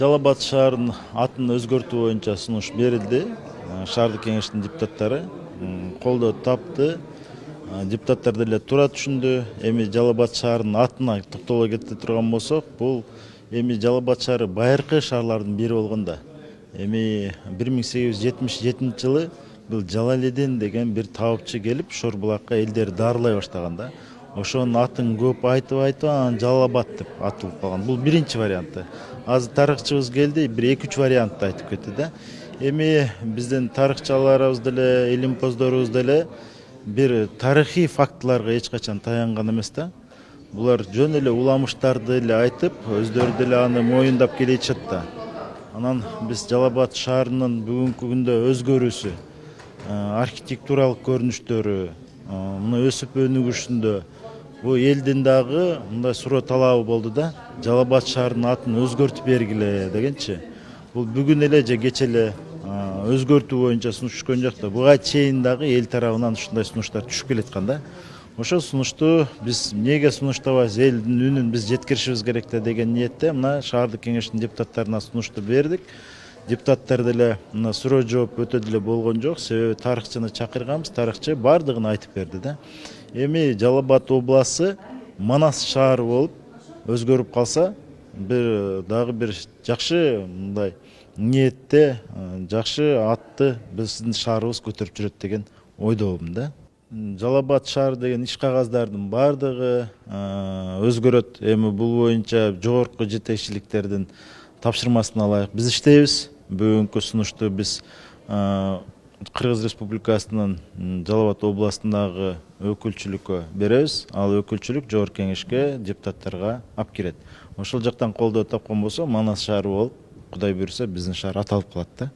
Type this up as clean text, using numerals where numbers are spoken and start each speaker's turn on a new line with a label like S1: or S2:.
S1: Жалал Абад шаарынын атын өзгөртүү боюнча сунуш берилди. Шаардык кеңештин депутаттары колдоо тапты. Депутаттар деле туура түшүндү. Эми Жалал Абад шаарынын атына токтоло кете турган болсок, бул эми Жалал Абад шаары байыркы шаарлардын бири болгон да. Эми 1877 жылы бул Жалаледин деген бир табыпчы келип Шорбулакка элдерди дарылай баштаган да. Ошонун атын көп айтып анан Жалал Абад деп атылып калган. Бул биринчи варианты. Азыр тарыхчыбыз келди, бир 2-3 вариантты айтып кетти да. Эми биздин тарыхчыларыбыз деле, илимпоздорубуз деле бир тарыхый фактыларга эч качан таянган эмес да. Булар жөн эле уламыштарды эле айтып, өздөрү деле аны моюндап келишет да. Анан биз Жалал Абад шаарынын бүгүнкү күндө өзгөрүүсү, архитектуралык көрүнүштөрү, мына өсүп өнүгүшүндө бу элдин дагы мындай суроо талабы болду да. Жалал Абад шаарынын атын өзгөртүп бергиле дегенчи. Бул бүгүн эле же кече эле өзгөртүү боюнча сунуш түшкөн жок да. Буга чейин дагы эл тарабынан ушундай сунуштар түшүп келаткан да. Ошол сунушту биз эмнеге сунуштабайбыз, элдин үнүн биз жеткиришибиз керек да деген ниетте мына шаардык кеңештин депутаттарына сунушту бердик. Депутаттар деле мына суроо жооп өтө деле болгон жок, себеби тарыхчыны чакырганбыз, тарыхчы бардыгын айтып берди да. Эми Жалал Абад областы Манас шаары болуп өзгөрүп калса, дагы бир жакшы мындай ниетте, жакшы атты биздин шаарыбыз көтөрүп жүрөт деген ойдомун да. Жалал Абад шаары деген иш кагаздардын бардыгы өзгөрөт. Эми бул боюнча жогорку жетекчиликтердин тапшырмасын алайык. Биз иштейбиз. Бүгүнкү сунушту биз Кыргыз Республикасынын Жалал Абад областындагы өкүлчүлүккө беребиз. Ал өкүлчүлүк жогорку кеңешке депутаттарга алып кирет. Ошол жактан колдоо тапкан болсо Манас шаары болуп, Кудай буйруса биздин шаар аталып калат да.